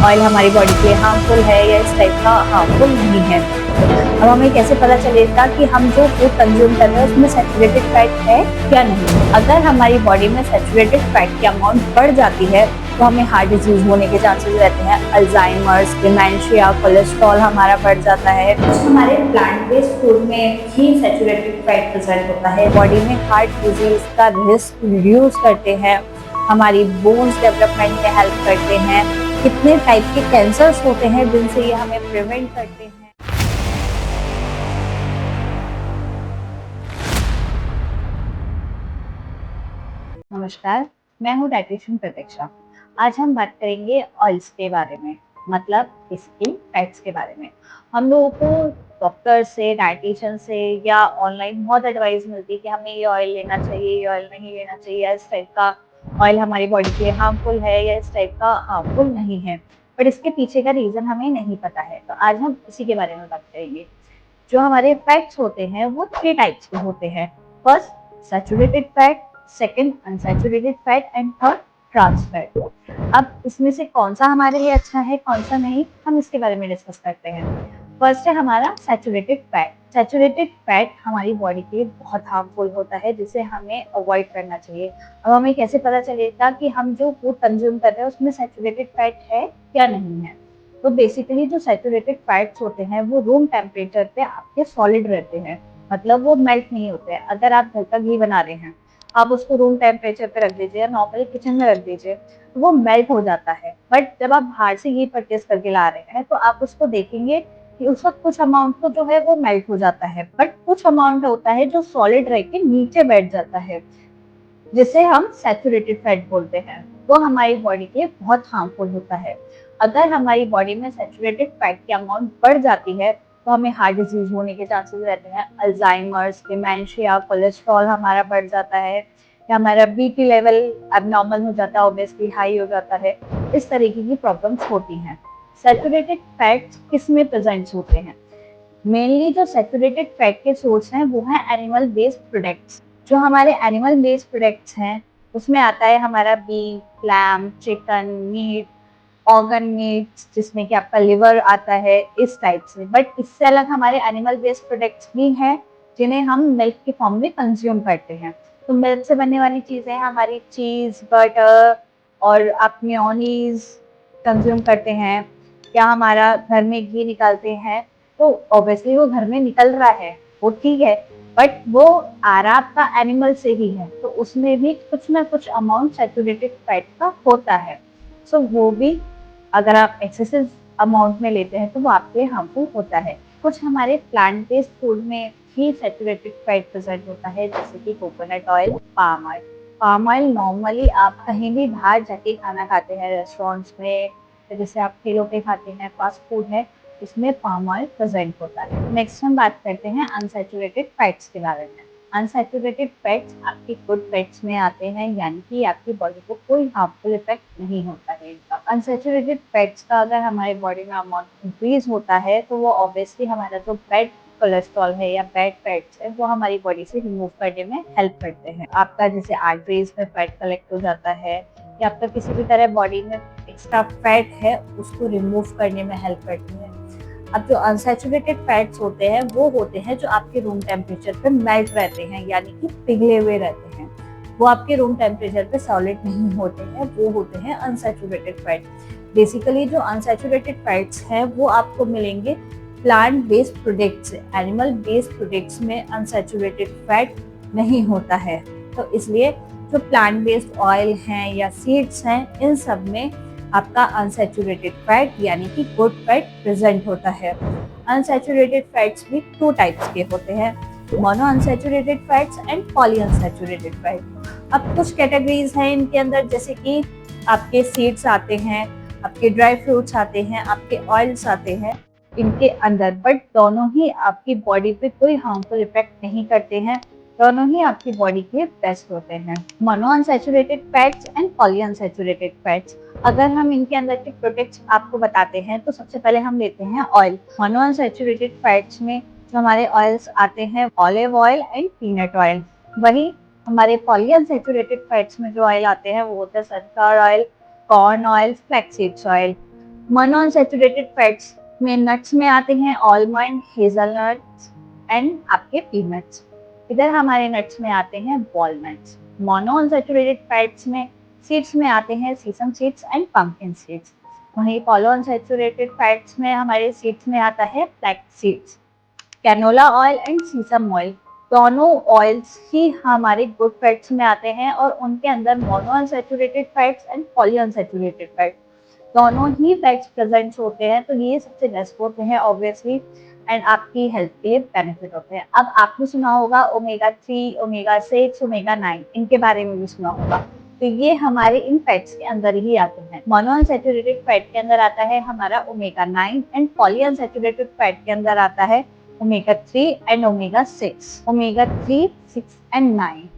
Oil हमारी body के लिए हार्मफुल है या इस टाइप का हार्मफुल नहीं है। अब हमें कैसे पता चलेगा कि हम जो फूड कंज्यूम कर रहे हैं उसमें सैचुरेटेड फैट है या नहीं। अगर हमारी बॉडी में सैचुरेटेड फैट की अमाउंट बढ़ जाती है तो हमें हार्ट डिजीज होने के चांसेस रहते हैं, अल्जाइमर्स, डिमेंशिया, कोलेस्ट्रॉल हमारा बढ़ जाता है। हमारे प्लांट बेस्ड फूड में ही सैचुरेटेड फैट प्रेजेंट होता है। बॉडी में हार्ट डिजीज का रिस्क रिड्यूस करते हैं, हमारी बोन्स डेवलपमेंट में हेल्प करते हैं। कितने टाइप के कैंसर्स होते हैं जिनसे ये हमें प्रिवेंट करते हैं। नमस्कार, मैं हूँ डाइटिशियन प्रतीक्षा। आज हम बात करेंगे ऑयल्स के बारे में, मतलब बेसिकली फैट्स के बारे में। हम लोगों को डॉक्टर से, डाइटिशियन से या ऑनलाइन बहुत एडवाइस मिलती है कि हमें ये ऑयल लेना चाहिए, ये ऑयल नहीं लेना चाहिए, इस टाइप का ऑयल हमारी बॉडी के लिए हार्मफुल है या इस टाइप का हार्मफुल नहीं है। बट इसके पीछे का रीज़न हमें नहीं पता है, तो आज हम इसी के बारे में बात करेंगे। जो हमारे फैट्स होते हैं वो 3 टाइप्स के होते हैं। First saturated fat, second unsaturated fat and third trans fat. अब इसमें से कौन सा हमारे लिए अच्छा है, कौन सा नहीं, हम इसके बारे में डिस्कस करते हैं। फर्स्ट है हमारा सैचुरेटेड फैट। सैचुरेटेड फैट हमारी बॉडी के लिए बहुत हार्मफुल होता है, जिसे हमें अवॉइड करना चाहिए। अब हमें कैसे पता चलेगा कि हम जो फूड कंज्यूम कर रहे हैं उसमें सैचुरेटेड फैट है या नहीं है। तो बेसिकली जो सैचुरेटेड फैट्स होते हैं वो रूम टेम्परेचर पे आपके सॉलिड रहते हैं, मतलब वो मेल्ट नहीं होते हैं। अगर आप घर का घी बना रहे हैं, आप उसको रूम टेम्परेचर पे रख दीजिए या नॉर्मल किचन में रख दीजिए, तो वो मेल्ट हो जाता है। बट जब आप बाहर से घी परचेज करके ला रहे हैं तो आप उसको देखेंगे कि उस वक्त कुछ अमाउंट तो जो है वो मेल्ट हो जाता है, बट कुछ अमाउंट होता है जो सॉलिड रह के नीचे बैठ जाता है, जिसे हम सैचुरेटेड फैट बोलते हैं। वो हमारी बॉडी के लिए बहुत हार्मफुल होता है। अगर हमारी बॉडी में सैचुरेटेड फैट की अमाउंट बढ़ जाती है तो हमें हार्ट डिजीज होने के चांसेस रहते हैं, अल्जाइमर्स, डिमेंशिया, कोलेस्ट्रॉल हमारा बढ़ जाता है, या हमारा बीपी लेवल एबनॉर्मल हो जाता है, ऑब्वियसली हाई हो जाता है। इस तरीके की प्रॉब्लम्स होती हैं। सैचुरेटेड फैट्स किस में प्रेजेंट होते हैं? मेनली जो सैचुरेटेड फैट के सोर्स हैं वो हैं एनिमल बेस्ड प्रोडक्ट्स। जो हमारे एनिमल बेस्ड प्रोडक्ट्स हैं उसमें आता है हमारा beef, lamb, chicken, meat, organ meats, जिसमें कि आपका लिवर आता है, इस टाइप से। बट इससे अलग हमारे एनिमल बेस्ड प्रोडक्ट्स भी हैं जिन्हें हम मिल्क के फॉर्म में कंज्यूम करते हैं। तो मिल्क से बनने वाली चीज़ें हमारी चीज़, बटर और आप मेयोनीज कंज्यूम करते हैं, या हमारा घर में घी निकालते हैं। तो ऑब्वियसली वो घर में निकल रहा है, वो ठीक है, बट वो आ रहा आपका एनिमल से ही है, तो उसमें भी कुछ ना कुछ अमाउंट सैचुरेटेड फैट का होता है। सो वो भी अगर आप एक्सेसिव अमाउंट में लेते हैं तो वो आपके लिए हार्मफुल होता है। कुछ हमारे प्लांट बेस्ड फूड में ही सैचुरेटेड फैट प्रेजेंट होता है, जैसे कि coconut oil, palm oil. Palm oil normally आप कहीं भी बाहर जाके खाना खाते हैं, रेस्टोरेंट्स में, जैसे आप ठेलों पे खाते हैं, फास्ट फूड है, इसमें पाम ऑयल प्रेजेंट होता है। नेक्स्ट हम बात करते हैं अनसैचुरेटेड फैट्स के बारे में। अनसैचुरेटेड फैट्स आपके गुड फैट्स में आते हैं, यानी कि आपकी बॉडी को कोई हार्मफुल इफेक्ट नहीं होता है इनका। अनसैचुरेटेड फैट्स का अगर हमारी बॉडी में अमाउंट इंक्रीज होता है तो वो ऑब्वियसली हमारा जो बैड कोलेस्ट्रॉल है या बैड फैट्स है वो हमारी बॉडी से रिमूव करने में हेल्प करते हैं। आपका जैसे आर्टरीज में फैट कलेक्ट हो जाता है, या आपका किसी भी तरह बॉडी में एक्स्ट्रा फैट है उसको रिमूव करने में हेल्प करती है। अब जो अनसैचुरेटेड फैट्स होते हैं वो होते हैं जो आपके रूम टेम्परेचर पे मेल्ट रहते हैं, यानी कि पिघले हुए रहते हैं। वो आपके रूम टेम्परेचर पे सॉलिड नहीं होते हैं, वो होते हैं अनसैचुरेटेड फैट। बेसिकली जो अनसैचुरेटेड फैट्स हैं वो आपको मिलेंगे प्लांट बेस्ड प्रोडक्ट्स से। एनिमल बेस्ड प्रोडक्ट्स में अनसैचुरेटेड फैट नहीं होता है, तो इसलिए जो प्लांट बेस्ड ऑयल हैं या सीड्स हैं इन सब में आपका अनसैचुरेटेड फैट यानी कि गुड फैट प्रेजेंट होता है। अनसैचुरेटेड फैट्स भी 2 टाइप्स के होते हैं, mono unsaturated fats and poly unsaturated fat. अब कुछ कैटेगरीज हैं इनके अंदर, जैसे कि आपके सीड्स आते हैं, आपके ड्राई फ्रूट्स आते हैं, आपके ऑयल्स आते हैं इनके अंदर, बट दोनों ही आपकी बॉडी पे कोई हार्मफुल इफेक्ट नहीं करते हैं, दोनों ही आपकी बॉडी के बेस्ट होते हैं। Mono unsaturated fats and poly unsaturated fats. अगर हम इनके अंदर के प्रोडक्ट्स आपको बताते हैं तो सबसे पहले हम लेते हैं ऑयल। मोनो अनसैचुरेटेड फैट्स में जो हमारे ऑयल्स आते हैं olive oil and peanut oil. वही हमारे पॉली अनसैचुरेटेड फैट्स में जो ऑयल आते हैं वो होते हैं sunflower oil, corn oil, flax seeds oil. Monounsaturated fats में नट्स में आते हैं आलमंड, हेज़लनट्स एंड आपके पीनट्स। इधर हमारे नट्स में आते हैं वॉलनट्स। मोनोअनसैचुरेटेड फैट्स में सीड्स में आते हैं sesame seeds and pumpkin seeds. वहीं पॉलीअनसैचुरेटेड फैट्स में हमारे सीड्स में आता है flax seeds. Canola oil and sesame oil दोनों ऑयल्स ही हमारे गुड फैट्स में आते हैं और उनके अंदर monounsaturated fats and polyunsaturated fats दोनों ही फैट्स प्रेजेंट होते हैं, तो ये सबसे बेस्ट होते हैं ऑब्वियसली एंड आपकी हेल्थ के बेनिफिट होते हैं। अब आपने सुना होगा ओमेगा 3, ओमेगा 6, ओमेगा 9, इनके बारे में भी सुना होगा। तो ये हमारे इन फैट्स के अंदर ही आते हैं। मोनोअनसैचुरेटेड फैट के अंदर आता है हमारा ओमेगा 9 एंड पॉलीअनसैचुरेटेड फैट के अंदर आता है omega 3 and omega 6। Omega 3, 6 and 9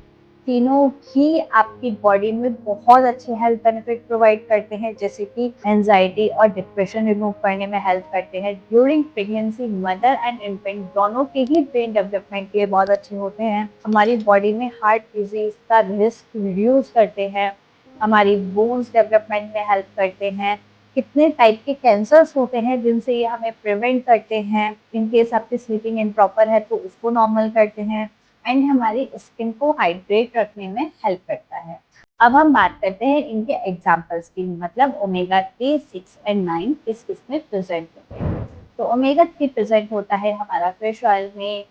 तीनों ही आपकी बॉडी में बहुत अच्छे हेल्थ बेनिफिट प्रोवाइड करते हैं, जैसे कि एंजाइटी और डिप्रेशन रिमूव करने में हेल्प करते हैं। During pregnancy mother and infant दोनों के ही ब्रेन डेवलपमेंट के लिए बहुत अच्छे होते हैं। हमारी बॉडी में हार्ट डिजीज का रिस्क रिड्यूस करते हैं, हमारी बोन्स डेवलपमेंट में हेल्प करते हैं। कितने टाइप के कैंसर्स होते हैं जिनसे ये हमें प्रिवेंट करते हैं। इन केस आपकी स्लीपिंग इम्प्रॉपर है तो उसको नॉर्मल करते हैं एंड हमारी स्किन को हाइड्रेट रखने में हेल्प करता है। अब हम बात करते हैं इनके एग्जाम्पल्स की, मतलब ओमेगा 3, 6 एंड 9 किस किस में प्रेजेंट होते हैं। तो ओमेगा 3 प्रेजेंट होता है हमारा फिश ऑयल में,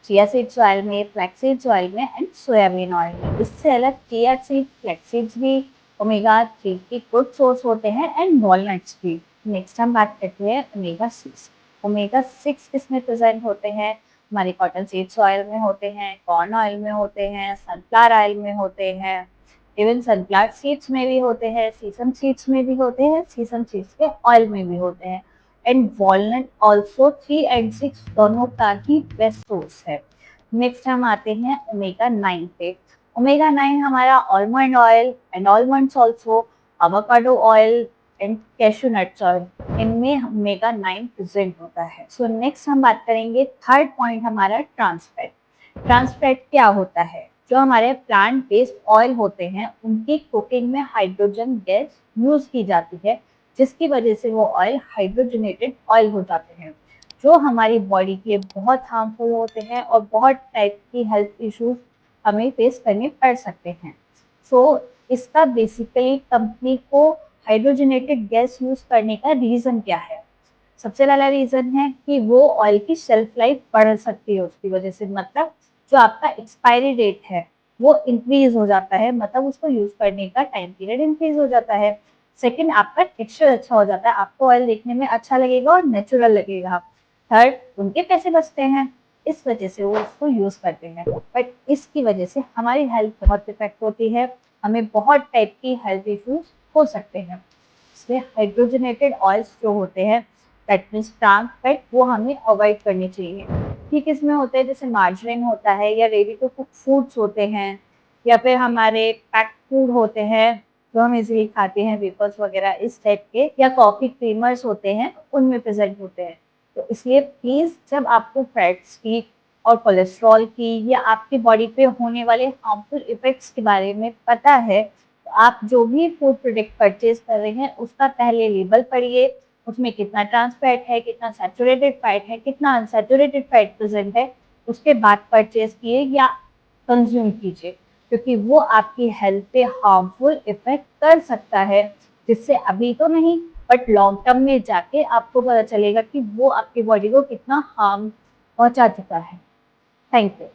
चिया सीड्स ऑयल में, फ्लैक्स सीड्स ऑयल में एंड सोयाबीन ऑयल में। इससे अलग चिया सीड, फ्लैक्स सीड्स भी ओमेगा 3 के गुड सोर्स होते हैं एंड वॉलनट्स भी। नेक्स्ट हम बात करते हैं ओमेगा 6। ओमेगा 6 किस में प्रेजेंट होते हैं, हमारे कॉटन सीड्स ऑयल में होते हैं, कॉर्न ऑयल में होते हैं, सनफ्लावर ऑयल में होते हैं, इवन सनफ्लावर सीड्स में भी होते हैं, सीसम सीड्स में भी होते हैं, सीसम सीड्स के ऑयल में भी होते हैं एंड वॉलनट ऑल्सो 3 एंड 6 दोनों का ही बेस्ट सोर्स है। नेक्स्ट हम आते हैं ओमेगा 9 पे। ओमेगा 9 हमारा almond oil and almonds also, avocado oil and cashew nuts oil, इनमें ओमेगा 9 प्रेजेंट होता है। सो नेक्स्ट हम बात करेंगे थर्ड पॉइंट हमारा ट्रांसफैट। ट्रांसफैट क्या होता है, जो हमारे प्लांट बेस्ड ऑयल होते हैं उनकी कुकिंग में हाइड्रोजन गैस यूज की जाती है, जिसकी वजह से वो ऑयल हाइड्रोजनेटेड ऑयल हो जाते हैं, जो हमारी बॉडी के लिए बहुत हार्मफुल होते हैं और बहुत टाइप की हेल्थ इश्यूज हमें फेस करने पड़ सकते हैं। सो इसका बेसिकली कंपनी को हाइड्रोजनेटेड गैस यूज करने का रीजन क्या है। सबसे पहला रीजन है कि वो ऑयल की शेल्फ लाइफ बढ़ सकती है उसकी वजह से, मतलब जो आपका एक्सपायरी डेट है वो इंक्रीज हो जाता है, मतलब उसको यूज करने का टाइम पीरियड इंक्रीज हो जाता है। सेकंड, आपका टेक्सचर अच्छा हो जाता है, आपको ऑयल देखने में अच्छा लगेगा और नेचुरल लगेगा। थर्ड, उनके पैसे बचते हैं, इस वजह से वो उसको यूज करते हैं। बट इसकी वजह से हमारी हेल्थ बहुत इफेक्ट होती है, हमें बहुत टाइप की हेल्थ इश्यूज हो सकते हैं। इसलिए हाइड्रोजनेटेड ऑयल्स जो होते हैं, दैट मीन्स ट्रांस फैट, वो हमें अवॉइड करनी चाहिए। ठीक इसमें होते हैं जैसे मार्जरीन होता है, या रेडी टू कुक फूड्स होते हैं, या फिर हमारे पैक्ड फूड होते हैं जो हम इजीली खाते हैं, वेफर्स वगैरह इस टाइप के, या कॉफी क्रीमर्स होते हैं, उनमें प्रेजेंट होते हैं। तो इसलिए प्लीज जब आपको फैट्स की और कोलेस्ट्रॉल की या आपकी बॉडी पे होने वाले हार्मफुल इफेक्ट्स के बारे में पता है, तो आप जो भी फूड प्रोडक्ट परचेज कर रहे हैं उसका पहले लेबल पढ़िए, उसमें कितना ट्रांस फैट है, कितना सैचुरेटेड फैट है, कितना अनसैचुरेटेड फैट प्रेजेंट है, उसके बाद परचेज किए या कंज्यूम कीजिए, क्योंकि वो आपकी हेल्थ पे हार्मफुल इफेक्ट कर सकता है, जिससे अभी तो नहीं बट लॉन्ग टर्म में जाके आपको पता चलेगा कि वो आपकी बॉडी को कितना हार्म पहुंचा चुका है। Thank you.